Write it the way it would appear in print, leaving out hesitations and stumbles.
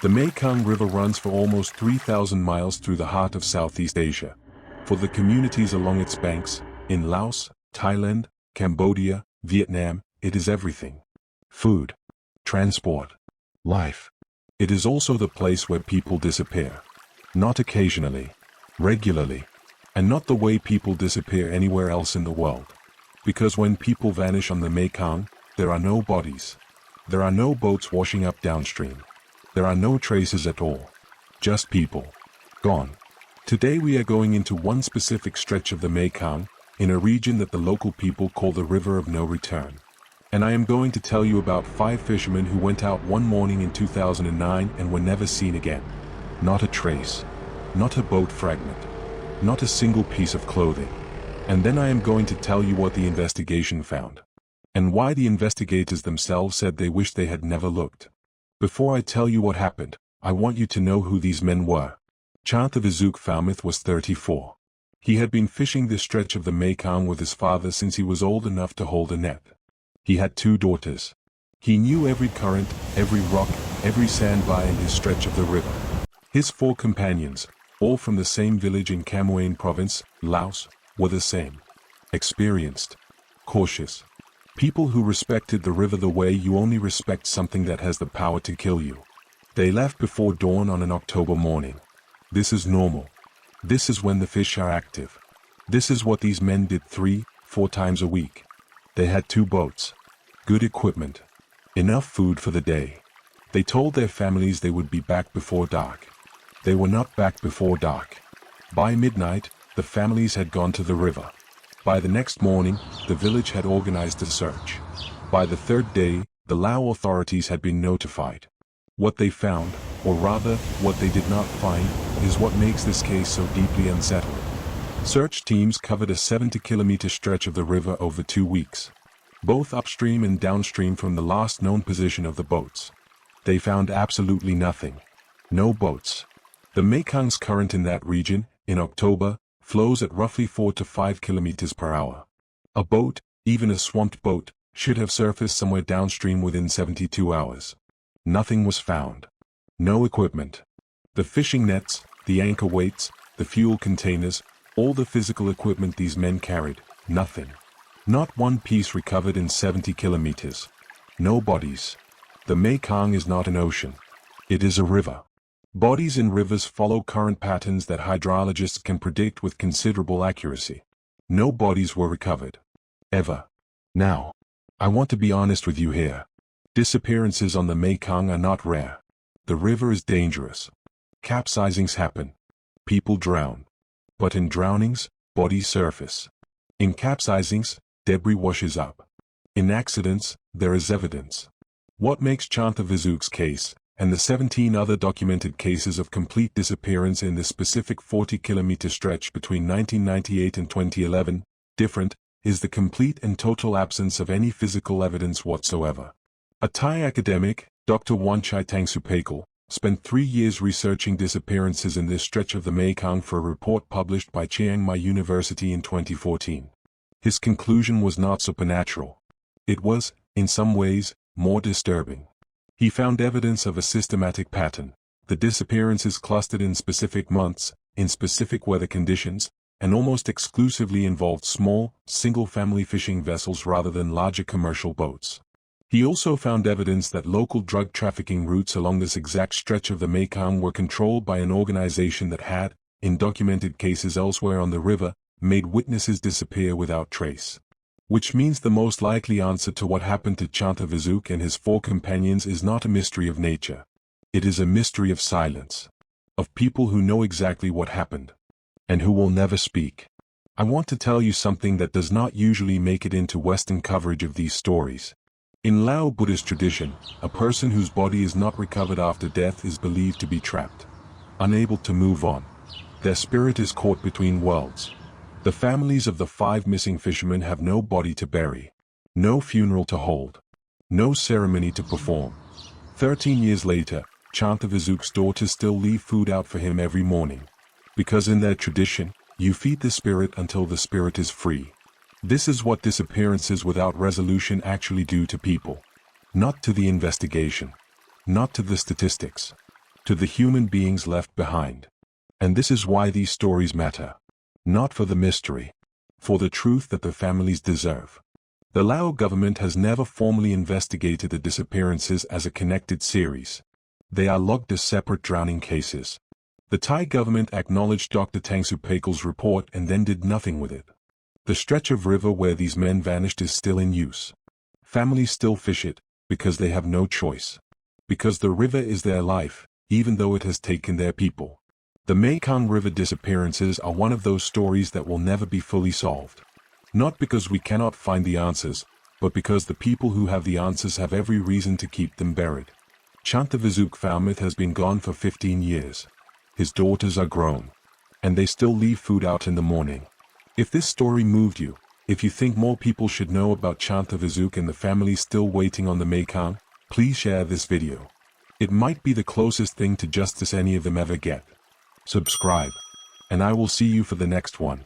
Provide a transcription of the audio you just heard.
The Mekong River runs for almost 3,000 miles through the heart of Southeast Asia. For the communities along its banks, in Laos, Thailand, Cambodia, Vietnam, it is everything. Food, transport, life. It is also the place where people disappear. Not occasionally, regularly, and not the way people disappear anywhere else in the world. Because when people vanish on the Mekong, there are no bodies. There are no boats washing up downstream. There are no traces at all. Just people. Gone. Today we are going into one specific stretch of the Mekong, in a region that the local people call the River of No Return. And I am going to tell you about 5 fishermen who went out one morning in 2009 and were never seen again. Not a trace. Not a boat fragment. Not a single piece of clothing. And then I am going to tell you what the investigation found. And why the investigators themselves said they wished they had never looked. Before I tell you what happened, I want you to know who these men were. Chantavizuk Falmouth was 34. He had been fishing this stretch of the Mekong with his father since he was old enough to hold a net. He had 2 daughters. He knew every current, every rock, every sandbar in his stretch of the river. His 4 companions, all from the same village in Cam Ranh province, Laos, were the same. Experienced. Cautious. People who respected the river the way you only respect something that has the power to kill you. They left before dawn on an October morning. This is normal. This is when the fish are active. This is what these men did 3-4 times a week. They had 2 boats. Good equipment. Enough food for the day. They told their families they would be back before dark. They were not back before dark. By midnight, the families had gone to the river. By the next morning, the village had organized a search. By the 3rd day, the Lao authorities had been notified. What they found, or rather, what they did not find, is what makes this case so deeply unsettling. Search teams covered a 70-kilometer stretch of the river over 2 weeks, both upstream and downstream from the last known position of the boats. They found absolutely nothing. No boats. The Mekong's current in that region, in October, flows at roughly 4 to 5 kilometers per hour. A boat, even a swamped boat, should have surfaced somewhere downstream within 72 hours. Nothing was found. No equipment. The fishing nets, the anchor weights, the fuel containers, all the physical equipment these men carried, nothing. Not one piece recovered in 70 kilometers. No bodies. The Mekong is not an ocean. It is a river. Bodies in rivers follow current patterns that hydrologists can predict with considerable accuracy. No bodies were recovered. Ever. Now, I want to be honest with you here. Disappearances on the Mekong are not rare. The river is dangerous. Capsizings happen. People drown. But in drownings, bodies surface. In capsizings, debris washes up. In accidents, there is evidence. What makes Chantavizuk's case, and the 17 other documented cases of complete disappearance in this specific 40-kilometer stretch between 1998 and 2011, different, is the complete and total absence of any physical evidence whatsoever. A Thai academic, Dr. Wanchai Tangsupakul, spent 3 years researching disappearances in this stretch of the Mekong for a report published by Chiang Mai University in 2014. His conclusion was not supernatural. It was, in some ways, more disturbing. He found evidence of a systematic pattern. The disappearances clustered in specific months, in specific weather conditions, and almost exclusively involved small, single-family fishing vessels rather than larger commercial boats. He also found evidence that local drug trafficking routes along this exact stretch of the Mekong were controlled by an organization that had, in documented cases elsewhere on the river, made witnesses disappear without trace. Which means the most likely answer to what happened to Chantavizuk and his 4 companions is not a mystery of nature. It is a mystery of silence. Of people who know exactly what happened. And who will never speak. I want to tell you something that does not usually make it into Western coverage of these stories. In Lao Buddhist tradition, a person whose body is not recovered after death is believed to be trapped. Unable to move on. Their spirit is caught between worlds. The families of the 5 missing fishermen have no body to bury. No funeral to hold. No ceremony to perform. 13 years later, Chantavizuk's daughters still leave food out for him every morning. Because in their tradition, you feed the spirit until the spirit is free. This is what disappearances without resolution actually do to people. Not to the investigation. Not to the statistics. to the human beings left behind. And this is why these stories matter. Not for the mystery, for the truth that the families deserve. The Lao government has never formally investigated the disappearances as a connected series. They are logged as separate drowning cases. The Thai government acknowledged Dr. Tang Supaikal's report and then did nothing with it. The stretch of river where these men vanished is still in use. Families still fish it, because they have no choice. Because the river is their life, even though it has taken their people. The Mekong River disappearances are one of those stories that will never be fully solved. Not because we cannot find the answers, but because the people who have the answers have every reason to keep them buried. Chantavizuk Falmouth has been gone for 15 years. His daughters are grown. And they still leave food out in the morning. If this story moved you, if you think more people should know about Chantavizuk and the families still waiting on the Mekong, please share this video. It might be the closest thing to justice any of them ever get. Subscribe. And I will see you for the next one.